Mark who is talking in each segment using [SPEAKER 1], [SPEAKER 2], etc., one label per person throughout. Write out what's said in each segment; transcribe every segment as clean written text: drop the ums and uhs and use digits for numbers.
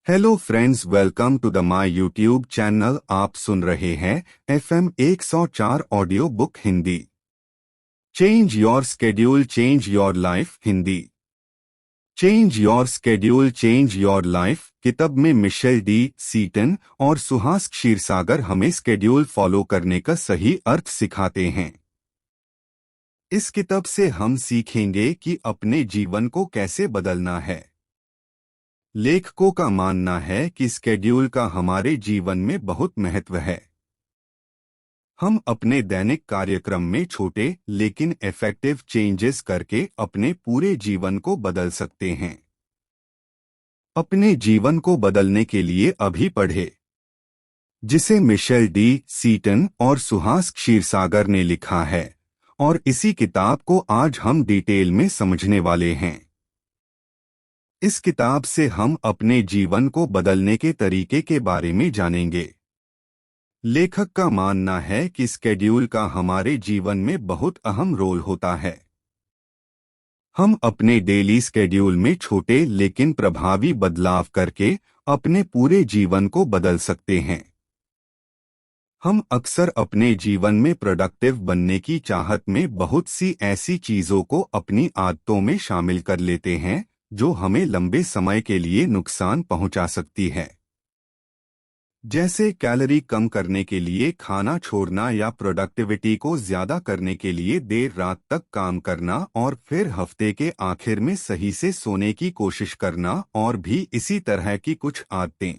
[SPEAKER 1] Hello friends, welcome to the my YouTube channel. आप सुन रहे हैं FM 104 audio book Hindi. Change your schedule, change your life Hindi. Change your schedule, change your life किताब में Michel D सीटन और सुहास क्षीरसागर हमें schedule follow करने का सही अर्थ सिखाते हैं। इस किताब से हम सीखेंगे कि अपने जीवन को कैसे बदलना है। लेखकों का मानना है कि स्केड्यूल का हमारे जीवन में बहुत महत्व है। हम अपने दैनिक कार्यक्रम में छोटे लेकिन इफेक्टिव चेंजेस करके अपने पूरे जीवन को बदल सकते हैं। अपने जीवन को बदलने के लिए अभी पढ़े, जिसे मिशेल डी सीटन और सुहास क्षीरसागर ने लिखा है, और इसी किताब को आज हम डिटेल में समझने वाले हैं। इस किताब से हम अपने जीवन को बदलने के तरीके के बारे में जानेंगे। लेखक का मानना है कि स्केड्यूल का हमारे जीवन में बहुत अहम रोल होता है। हम अपने डेली स्केड्यूल में छोटे लेकिन प्रभावी बदलाव करके अपने पूरे जीवन को बदल सकते हैं। हम अक्सर अपने जीवन में प्रोडक्टिव बनने की चाहत में बहुत सी ऐसी चीजों को अपनी आदतों में शामिल कर लेते हैं जो हमें लंबे समय के लिए नुकसान पहुंचा सकती है, जैसे कैलोरी कम करने के लिए खाना छोड़ना या प्रोडक्टिविटी को ज्यादा करने के लिए देर रात तक काम करना और फिर हफ्ते के आखिर में सही से सोने की कोशिश करना, और भी इसी तरह की कुछ आदतें।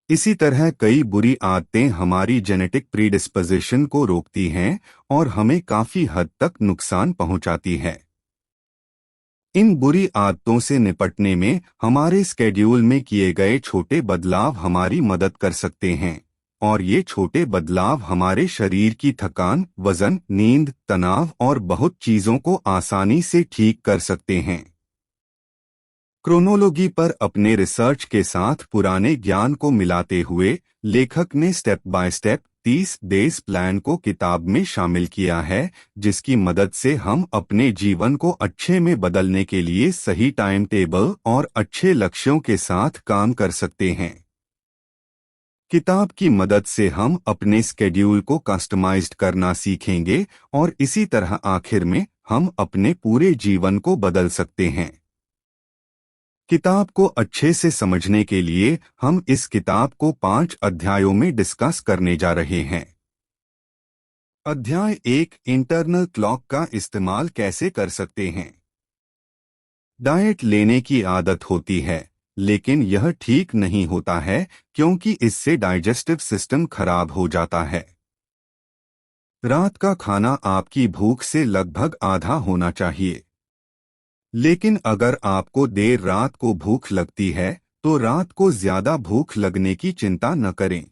[SPEAKER 1] इसी तरह कई बुरी आदतें हमारी जेनेटिक प्रीडिस्पोजिशन को रोकती हैं और हमें काफी हद तक नुकसान पहुंचाती है। इन बुरी आदतों से निपटने में हमारे स्केड्यूल में किए गए छोटे बदलाव हमारी मदद कर सकते हैं, और ये छोटे बदलाव हमारे शरीर की थकान, वजन, नींद, तनाव और बहुत चीजों को आसानी से ठीक कर सकते हैं। क्रोनोलॉजी पर अपने रिसर्च के साथ पुराने ज्ञान को मिलाते हुए लेखक ने step by step 30 days plan को किताब में शामिल किया है, जिसकी मदद से हम अपने जीवन को अच्छे में बदलने के लिए सही टाइम टेबल और अच्छे लक्ष्यों के साथ काम कर सकते हैं। किताब की मदद से हम अपने स्केड्यूल को कस्टमाइज्ड करना सीखेंगे और इसी तरह आखिर में हम अपने पूरे जीवन को बदल सकते हैं। किताब को अच्छे से समझने के लिए हम इस किताब को 5 अध्यायों में डिस्कस करने जा रहे हैं। अध्याय 1, इंटरनल क्लॉक का इस्तेमाल कैसे कर सकते हैं। डाइट लेने की आदत होती है, लेकिन यह ठीक नहीं होता है क्योंकि इससे डाइजेस्टिव सिस्टम खराब हो जाता है। रात का खाना आपकी भूख से लगभग आधा होना चाहिए, लेकिन अगर आपको देर रात को भूख लगती है तो रात को ज्यादा भूख लगने की चिंता न करें।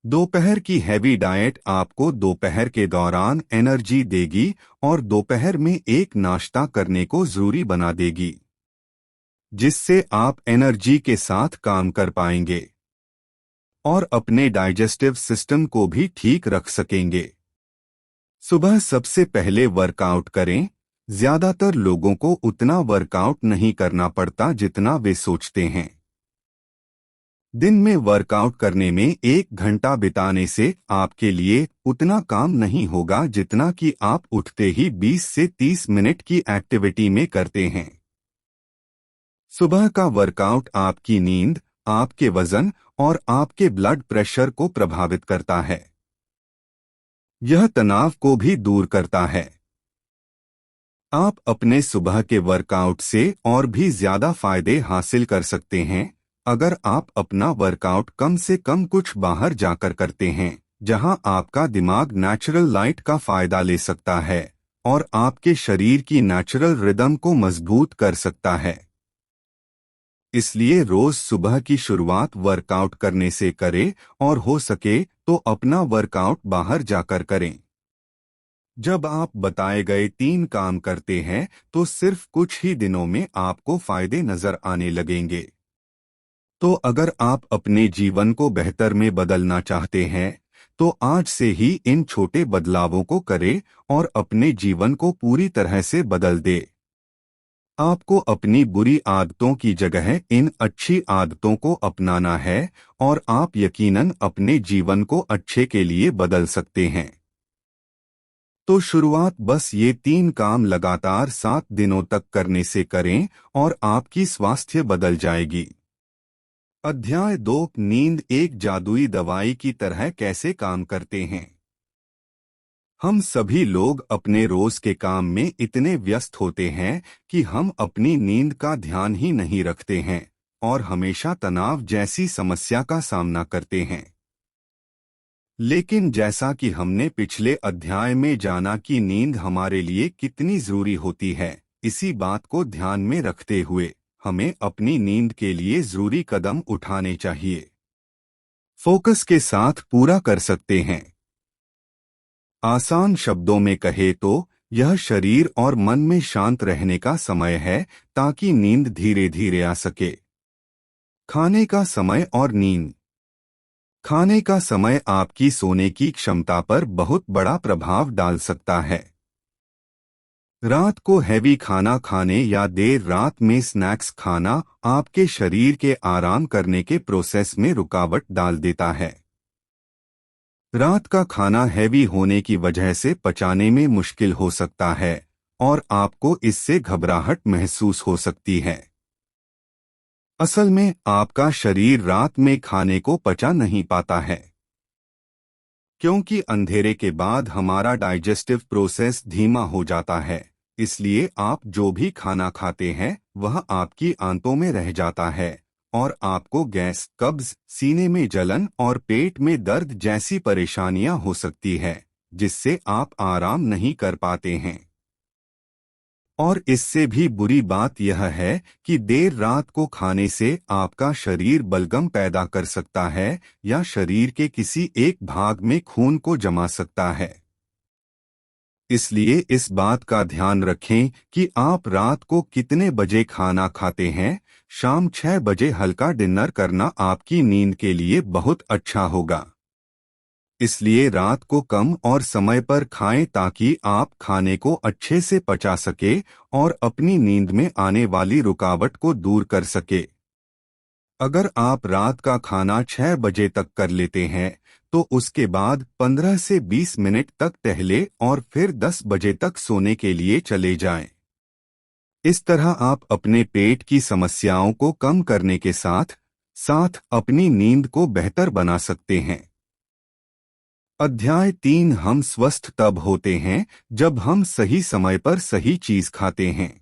[SPEAKER 1] दोपहर की हैवी डाइट आपको दोपहर के दौरान एनर्जी देगी और दोपहर में एक नाश्ता करने को जरूरी बना देगी, जिससे आप एनर्जी के साथ काम कर पाएंगे और अपने डाइजेस्टिव सिस्टम को भी ठीक रख सकेंगे। सुबह सबसे पहले वर्कआउट करें। ज्यादातर लोगों को उतना वर्कआउट नहीं करना पड़ता जितना वे सोचते हैं। दिन में वर्कआउट करने में 1 घंटा बिताने से आपके लिए उतना काम नहीं होगा जितना कि आप उठते ही 20 से 30 मिनट की एक्टिविटी में करते हैं। सुबह का वर्कआउट आपकी नींद, आपके वजन और आपके ब्लड प्रेशर को प्रभावित करता है। यह तनाव को भी दूर करता है। आप अपने सुबह के वर्कआउट से और भी ज्यादा फायदे हासिल कर सकते हैं अगर आप अपना वर्कआउट कम से कम कुछ बाहर जाकर करते हैं, जहां आपका दिमाग नेचुरल लाइट का फायदा ले सकता है और आपके शरीर की नेचुरल रिदम को मजबूत कर सकता है। इसलिए रोज सुबह की शुरुआत वर्कआउट करने से करें और हो सके तो अपना वर्कआउट बाहर जाकर करें। जब आप बताए गए 3 काम करते हैं तो सिर्फ कुछ ही दिनों में आपको फायदे नजर आने लगेंगे। तो अगर आप अपने जीवन को बेहतर में बदलना चाहते हैं तो आज से ही इन छोटे बदलावों को करें और अपने जीवन को पूरी तरह से बदल दे। आपको अपनी बुरी आदतों की जगह इन अच्छी आदतों को अपनाना है और आप यकीनन अपने जीवन को अच्छे के लिए बदल सकते हैं। तो शुरुआत बस ये 3 काम लगातार 7 दिनों तक करने से करें और आपकी स्वास्थ्य बदल जाएगी। अध्याय 2, नींद एक जादुई दवाई की तरह कैसे काम करते हैं। हम सभी लोग अपने रोज के काम में इतने व्यस्त होते हैं कि हम अपनी नींद का ध्यान ही नहीं रखते हैं और हमेशा तनाव जैसी समस्या का सामना करते हैं। लेकिन जैसा कि हमने पिछले अध्याय में जाना कि नींद हमारे लिए कितनी जरूरी होती है, इसी बात को ध्यान में रखते हुए हमें अपनी नींद के लिए जरूरी कदम उठाने चाहिए। फोकस के साथ पूरा कर सकते हैं। आसान शब्दों में कहे तो यह शरीर और मन में शांत रहने का समय है ताकि नींद धीरे धीरे आ सके। खाने का समय और नींद। खाने का समय आपकी सोने की क्षमता पर बहुत बड़ा प्रभाव डाल सकता है। रात को हैवी खाना खाने या देर रात में स्नैक्स खाना आपके शरीर के आराम करने के प्रोसेस में रुकावट डाल देता है। रात का खाना हैवी होने की वजह से पचाने में मुश्किल हो सकता है और आपको इससे घबराहट महसूस हो सकती है। असल में आपका शरीर रात में खाने को पचा नहीं पाता है, क्योंकि अंधेरे के बाद हमारा डाइजेस्टिव प्रोसेस धीमा हो जाता है। इसलिए आप जो भी खाना खाते हैं वह आपकी आंतों में रह जाता है और आपको गैस, कब्ज, सीने में जलन और पेट में दर्द जैसी परेशानियां हो सकती है, जिससे आप आराम नहीं कर पाते हैं। और इससे भी बुरी बात यह है कि देर रात को खाने से आपका शरीर बलगम पैदा कर सकता है या शरीर के किसी एक भाग में खून को जमा सकता है। इसलिए इस बात का ध्यान रखें कि आप रात को कितने बजे खाना खाते हैं। शाम 6 बजे हल्का डिनर करना आपकी नींद के लिए बहुत अच्छा होगा। इसलिए रात को कम और समय पर खाएं ताकि आप खाने को अच्छे से पचा सके और अपनी नींद में आने वाली रुकावट को दूर कर सके। अगर आप रात का खाना 6 बजे तक कर लेते हैं तो उसके बाद 15 से 20 मिनट तक टहले और फिर 10 बजे तक सोने के लिए चले जाएं। इस तरह आप अपने पेट की समस्याओं को कम करने के साथ साथ अपनी नींद को बेहतर बना सकते हैं। अध्याय 3, हम स्वस्थ तब होते हैं जब हम सही समय पर सही चीज खाते हैं।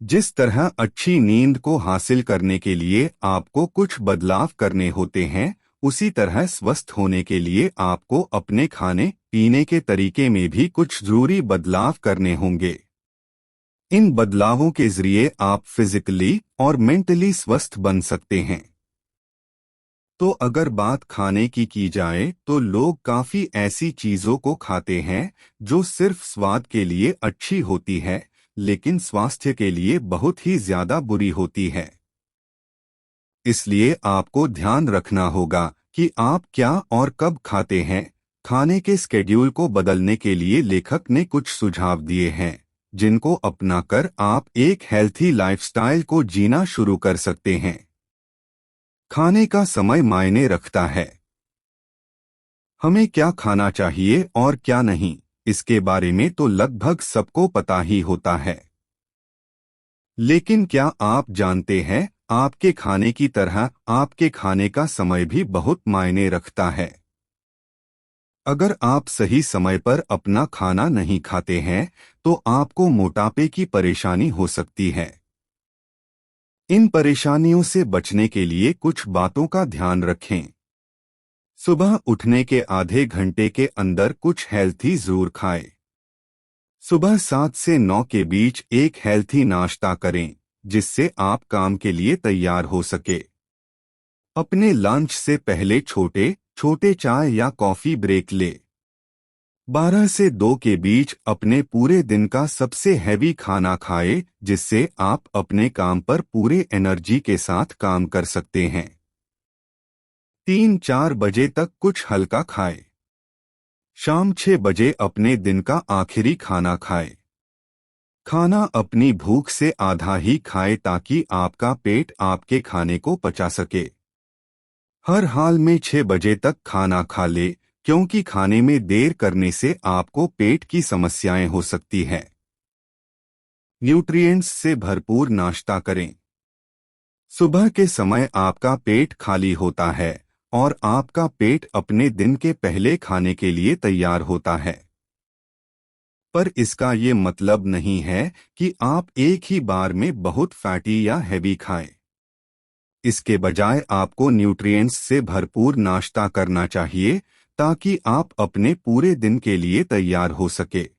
[SPEAKER 1] जिस तरह अच्छी नींद को हासिल करने के लिए आपको कुछ बदलाव करने होते हैं, उसी तरह स्वस्थ होने के लिए आपको अपने खाने पीने के तरीके में भी कुछ जरूरी बदलाव करने होंगे। इन बदलावों के जरिए आप फिजिकली और मेंटली स्वस्थ बन सकते हैं। तो अगर बात खाने की जाए तो लोग काफी ऐसी चीजों को खाते हैं जो सिर्फ स्वाद के लिए अच्छी होती है, लेकिन स्वास्थ्य के लिए बहुत ही ज्यादा बुरी होती है। इसलिए आपको ध्यान रखना होगा कि आप क्या और कब खाते हैं। खाने के स्केड्यूल को बदलने के लिए लेखक ने कुछ सुझाव दिए हैं, जिनको अपनाकर आप एक हेल्थी लाइफस्टाइल को जीना शुरू कर सकते हैं। खाने का समय मायने रखता है। हमें क्या खाना चाहिए और क्या नहीं, इसके बारे में तो लगभग सबको पता ही होता है। लेकिन क्या आप जानते हैं, आपके खाने की तरह आपके खाने का समय भी बहुत मायने रखता है। अगर आप सही समय पर अपना खाना नहीं खाते हैं तो आपको मोटापे की परेशानी हो सकती है। इन परेशानियों से बचने के लिए कुछ बातों का ध्यान रखें। सुबह उठने के आधे घंटे के अंदर कुछ हेल्थी जरूर खाएं। सुबह 7 से 9 के बीच एक हेल्थी नाश्ता करें, जिससे आप काम के लिए तैयार हो सके। अपने लंच से पहले छोटे छोटे चाय या कॉफी ब्रेक ले। 12 से 2 के बीच अपने पूरे दिन का सबसे हैवी खाना खाएं, जिससे आप अपने काम पर पूरे एनर्जी के साथ काम कर सकते हैं। 3-4 बजे तक कुछ हल्का खाएं। शाम 6 बजे अपने दिन का आखिरी खाना खाएं। खाना अपनी भूख से आधा ही खाए ताकि आपका पेट आपके खाने को पचा सके। हर हाल में 6 बजे तक खाना खा ले, क्योंकि खाने में देर करने से आपको पेट की समस्याएं हो सकती है। न्यूट्रिएंट्स से भरपूर नाश्ता करें। सुबह के समय आपका पेट खाली होता है और आपका पेट अपने दिन के पहले खाने के लिए तैयार होता है। पर इसका ये मतलब नहीं है कि आप एक ही बार में बहुत फैटी या हैवी खाएं। इसके बजाय आपको न्यूट्रिएंट्स से भरपूर नाश्ता करना चाहिए ताकि आप अपने पूरे दिन के लिए तैयार हो सके।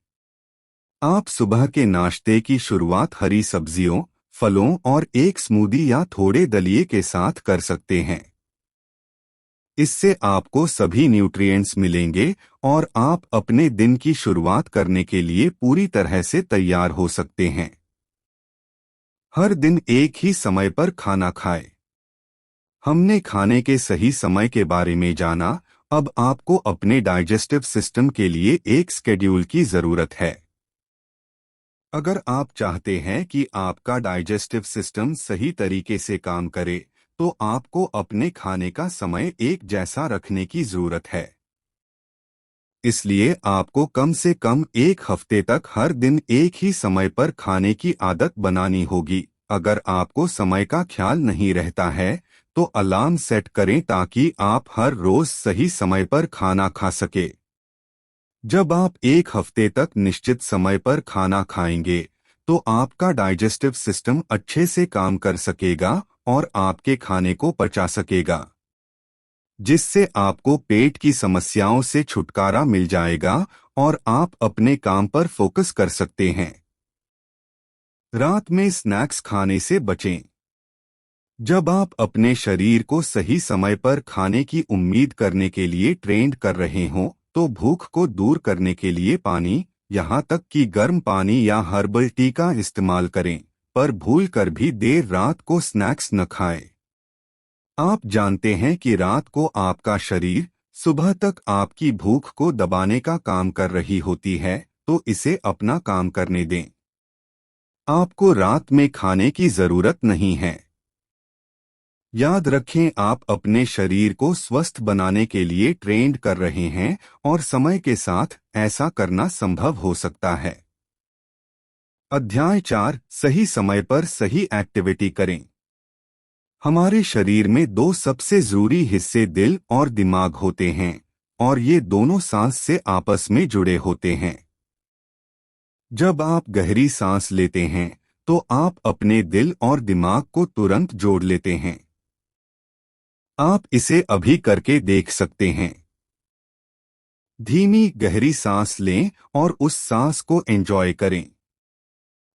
[SPEAKER 1] आप सुबह के नाश्ते की शुरुआत हरी सब्जियों, फलों और एक स्मूदी या थोड़े दलिए के साथ कर सकते हैं। इससे आपको सभी न्यूट्रिएंट्स मिलेंगे और आप अपने दिन की शुरुआत करने के लिए पूरी तरह से तैयार हो सकते हैं। हर दिन एक ही समय पर खाना खाएं। हमने खाने के सही समय के बारे में जाना, अब आपको अपने डाइजेस्टिव सिस्टम के लिए एक शेड्यूल की जरूरत है। अगर आप चाहते हैं कि आपका डाइजेस्टिव सिस्टम सही तरीके से काम करे, तो आपको अपने खाने का समय एक जैसा रखने की जरूरत है। इसलिए आपको कम से कम एक हफ्ते तक हर दिन एक ही समय पर खाने की आदत बनानी होगी। अगर आपको समय का ख्याल नहीं रहता है, तो अलार्म सेट करें ताकि आप हर रोज सही समय पर खाना खा सके। जब आप एक हफ्ते तक निश्चित समय पर खाना खाएंगे, तो आपका डाइजेस्टिव सिस्टम अच्छे से काम कर सकेगा और आपके खाने को पचा सकेगा, जिससे आपको पेट की समस्याओं से छुटकारा मिल जाएगा और आप अपने काम पर फोकस कर सकते हैं। रात में स्नैक्स खाने से बचें। जब आप अपने शरीर को सही समय पर खाने की उम्मीद करने के लिए ट्रेंड कर रहे हों, तो भूख को दूर करने के लिए पानी, यहाँ तक कि गर्म पानी या हर्बल टी का इस्तेमाल करें, पर भूल कर भी देर रात को स्नैक्स न खाएं। आप जानते हैं कि रात को आपका शरीर सुबह तक आपकी भूख को दबाने का काम कर रही होती है, तो इसे अपना काम करने दें। आपको रात में खाने की जरूरत नहीं है। याद रखें, आप अपने शरीर को स्वस्थ बनाने के लिए ट्रेंड कर रहे हैं और समय के साथ ऐसा करना संभव हो सकता है। अध्याय 4, सही समय पर सही एक्टिविटी करें। हमारे शरीर में दो सबसे जरूरी हिस्से दिल और दिमाग होते हैं, और ये दोनों सांस से आपस में जुड़े होते हैं। जब आप गहरी सांस लेते हैं, तो आप अपने दिल और दिमाग को तुरंत जोड़ लेते हैं। आप इसे अभी करके देख सकते हैं। धीमी गहरी सांस लें और उस सांस को एंजॉय करें।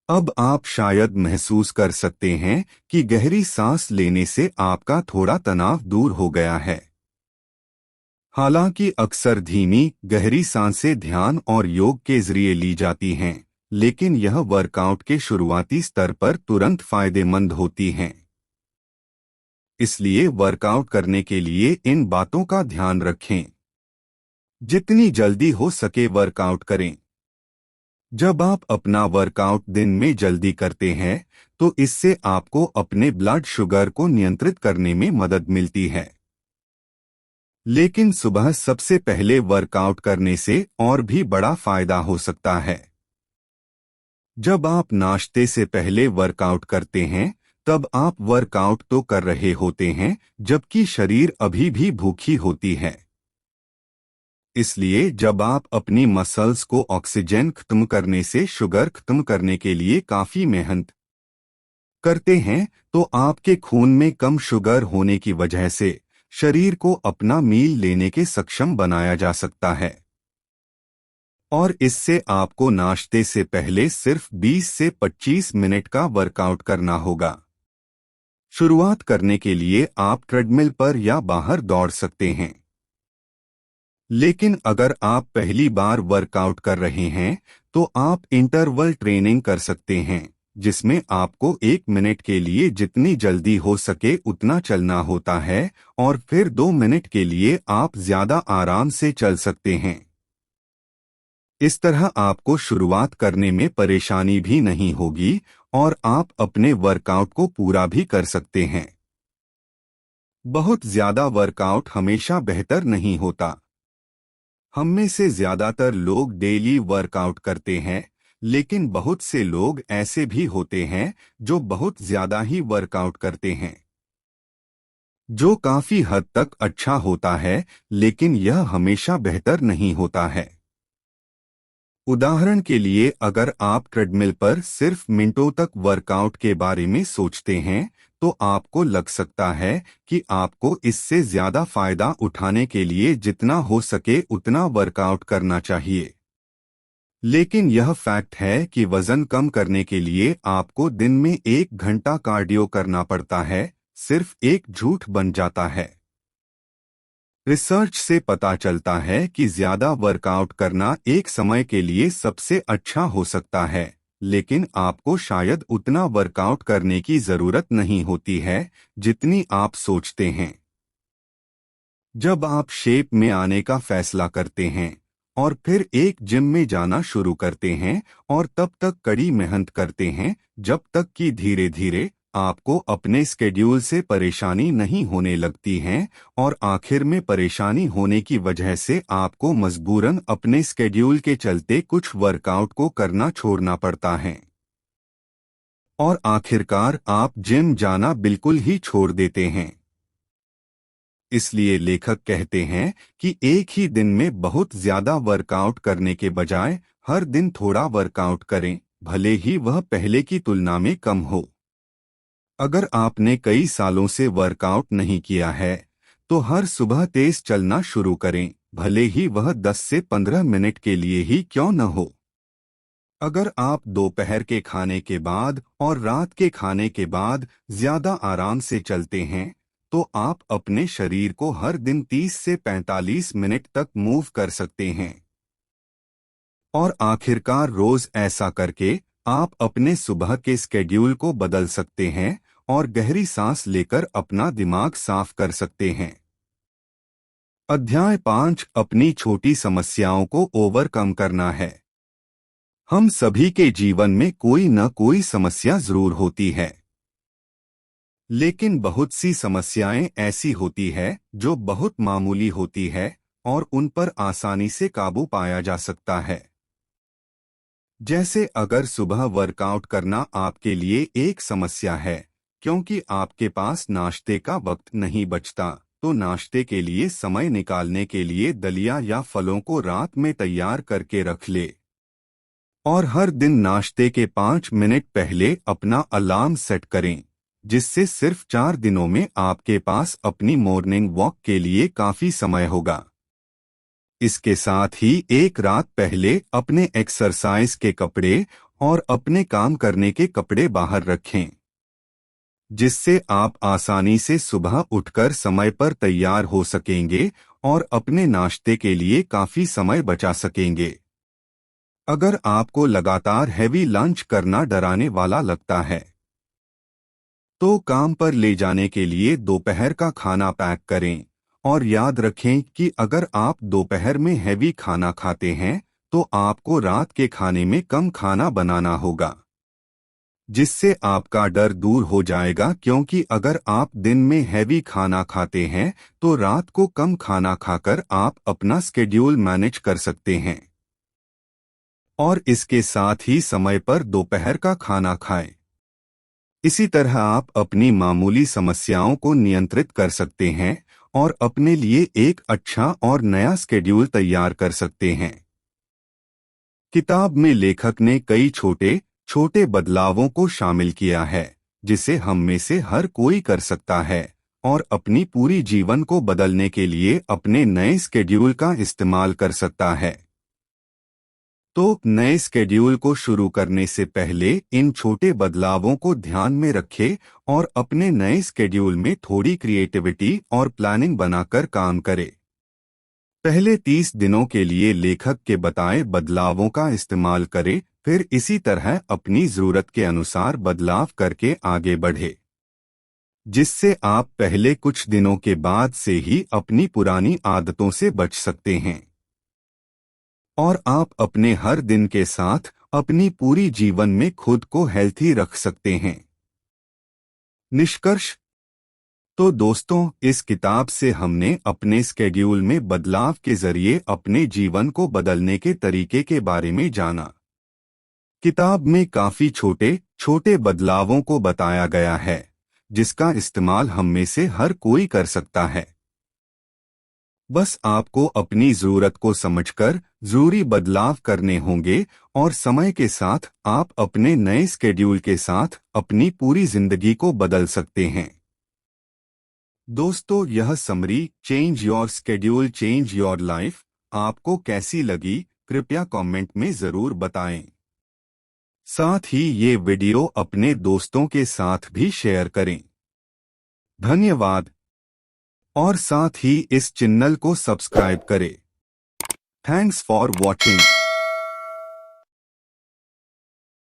[SPEAKER 1] अब आप शायद महसूस कर सकते हैं कि गहरी सांस लेने से आपका थोड़ा तनाव दूर हो गया है। हालांकि अक्सर धीमी गहरी सांसें ध्यान और योग के जरिए ली जाती हैं, लेकिन यह वर्कआउट के शुरुआती स्तर पर तुरंत फायदेमंद होती हैं। इसलिए वर्कआउट करने के लिए इन बातों का ध्यान रखें। जितनी जल्दी हो सके वर्कआउट करें। जब आप अपना वर्कआउट दिन में जल्दी करते हैं, तो इससे आपको अपने ब्लड शुगर को नियंत्रित करने में मदद मिलती है। लेकिन सुबह सबसे पहले वर्कआउट करने से और भी बड़ा फायदा हो सकता है। जब आप नाश्ते से पहले वर्कआउट करते हैं, तब आप वर्कआउट तो कर रहे होते हैं, जबकि शरीर अभी भी भूखी होती है। इसलिए जब आप अपनी मसल्स को ऑक्सीजन खत्म करने से शुगर खत्म करने के लिए काफी मेहनत करते हैं, तो आपके खून में कम शुगर होने की वजह से शरीर को अपना मील लेने के सक्षम बनाया जा सकता है। और इससे आपको नाश्ते से पहले सिर्फ 20 से 25 मिनट का वर्कआउट करना होगा। शुरुआत करने के लिए आप ट्रेडमिल पर या बाहर दौड़ सकते हैं। लेकिन अगर आप पहली बार वर्कआउट कर रहे हैं, तो आप इंटरवल ट्रेनिंग कर सकते हैं, जिसमें आपको 1 मिनट के लिए जितनी जल्दी हो सके उतना चलना होता है, और फिर 2 मिनट के लिए आप ज्यादा आराम से चल सकते हैं। इस तरह आपको शुरुआत करने में परेशानी भी नहीं होगी और आप अपने वर्कआउट को पूरा भी कर सकते हैं। बहुत ज्यादा वर्कआउट हमेशा बेहतर नहीं होता। हम में से ज्यादातर लोग डेली वर्कआउट करते हैं, लेकिन बहुत से लोग ऐसे भी होते हैं जो बहुत ज्यादा ही वर्कआउट करते हैं, जो काफी हद तक अच्छा होता है, लेकिन यह हमेशा बेहतर नहीं होता है। उदाहरण के लिए, अगर आप ट्रेडमिल पर सिर्फ मिनटों तक वर्कआउट के बारे में सोचते हैं, तो आपको लग सकता है कि आपको इससे ज्यादा फायदा उठाने के लिए जितना हो सके उतना वर्कआउट करना चाहिए। लेकिन यह फैक्ट है कि वजन कम करने के लिए आपको दिन में 1 घंटा कार्डियो करना पड़ता है, सिर्फ एक झूठ बन जाता है। रिसर्च से पता चलता है कि ज्यादा वर्कआउट करना एक समय के लिए सबसे अच्छा हो सकता है, लेकिन आपको शायद उतना वर्कआउट करने की जरूरत नहीं होती है जितनी आप सोचते हैं। जब आप शेप में आने का फैसला करते हैं और फिर एक जिम में जाना शुरू करते हैं और तब तक कड़ी मेहनत करते हैं जब तक कि धीरे धीरे आपको अपने स्केड्यूल से परेशानी नहीं होने लगती है, और आखिर में परेशानी होने की वजह से आपको मजबूरन अपने स्केड्यूल के चलते कुछ वर्कआउट को करना छोड़ना पड़ता है, और आखिरकार आप जिम जाना बिल्कुल ही छोड़ देते हैं। इसलिए लेखक कहते हैं कि एक ही दिन में बहुत ज्यादा वर्कआउट करने के बजाय हर दिन थोड़ा वर्कआउट करें, भले ही वह पहले की तुलना में कम हो। अगर आपने कई सालों से वर्कआउट नहीं किया है, तो हर सुबह तेज चलना शुरू करें, भले ही वह 10 से 15 मिनट के लिए ही क्यों न हो। अगर आप दोपहर के खाने के बाद और रात के खाने के बाद ज्यादा आराम से चलते हैं, तो आप अपने शरीर को हर दिन 30 से 45 मिनट तक मूव कर सकते हैं। और आखिरकार रोज ऐसा करके आप अपने सुबह के स्केड्यूल को बदल सकते हैं और गहरी सांस लेकर अपना दिमाग साफ कर सकते हैं। अध्याय 5, अपनी छोटी समस्याओं को ओवरकम करना है। हम सभी के जीवन में कोई न कोई समस्या जरूर होती है, लेकिन बहुत सी समस्याएं ऐसी होती है जो बहुत मामूली होती है और उन पर आसानी से काबू पाया जा सकता है। जैसे अगर सुबह वर्कआउट करना आपके लिए एक समस्या है क्योंकि आपके पास नाश्ते का वक्त नहीं बचता, तो नाश्ते के लिए समय निकालने के लिए दलिया या फलों को रात में तैयार करके रख ले, और हर दिन नाश्ते के 5 मिनट पहले अपना अलार्म सेट करें, जिससे सिर्फ 4 दिनों में आपके पास अपनी मॉर्निंग वॉक के लिए काफी समय होगा। इसके साथ ही एक रात पहले अपने एक्सरसाइज के कपड़े और अपने काम करने के कपड़े बाहर रखें, जिससे आप आसानी से सुबह उठकर समय पर तैयार हो सकेंगे और अपने नाश्ते के लिए काफी समय बचा सकेंगे। अगर आपको लगातार हैवी लंच करना डराने वाला लगता है, तो काम पर ले जाने के लिए दोपहर का खाना पैक करें, और याद रखें कि अगर आप दोपहर में हैवी खाना खाते हैं, तो आपको रात के खाने में कम खाना बनाना होगा, जिससे आपका डर दूर हो जाएगा, क्योंकि अगर आप दिन में हैवी खाना खाते हैं तो रात को कम खाना खाकर आप अपना स्केड्यूल मैनेज कर सकते हैं। और इसके साथ ही समय पर दोपहर का खाना खाएं। इसी तरह आप अपनी मामूली समस्याओं को नियंत्रित कर सकते हैं और अपने लिए एक अच्छा और नया स्केड्यूल तैयार कर सकते हैं। किताब में लेखक ने कई छोटे छोटे बदलावों को शामिल किया है, जिसे हम में से हर कोई कर सकता है और अपनी पूरी जीवन को बदलने के लिए अपने नए स्केड्यूल का इस्तेमाल कर सकता है। तो नए स्केड्यूल को शुरू करने से पहले इन छोटे बदलावों को ध्यान में रखें और अपने नए स्केड्यूल में थोड़ी क्रिएटिविटी और प्लानिंग बनाकर काम करें। पहले 30 दिनों के लिए लेखक के बताए बदलावों का इस्तेमाल करें, फिर इसी तरह अपनी जरूरत के अनुसार बदलाव करके आगे बढ़े, जिससे आप पहले कुछ दिनों के बाद से ही अपनी पुरानी आदतों से बच सकते हैं। और आप अपने हर दिन के साथ अपनी पूरी जीवन में खुद को हेल्थी रख सकते हैं। निष्कर्ष। तो दोस्तों, इस किताब से हमने अपने स्केड्यूल में बदलाव के जरिए अपने जीवन को बदलने के तरीके के बारे में जाना। किताब में काफी छोटे छोटे बदलावों को बताया गया है, जिसका इस्तेमाल हम में से हर कोई कर सकता है। बस आपको अपनी जरूरत को समझकर जरूरी बदलाव करने होंगे और समय के साथ आप अपने नए स्केड्यूल के साथ अपनी पूरी जिंदगी को बदल सकते हैं। दोस्तों, यह summary change your schedule change your life आपको कैसी लगी, कृपया कमेंट में जरूर बताएं। साथ ही ये वीडियो अपने दोस्तों के साथ भी शेयर करें। धन्यवाद। और साथ ही इस चैनल को सब्सक्राइब करें। Thanks for watching.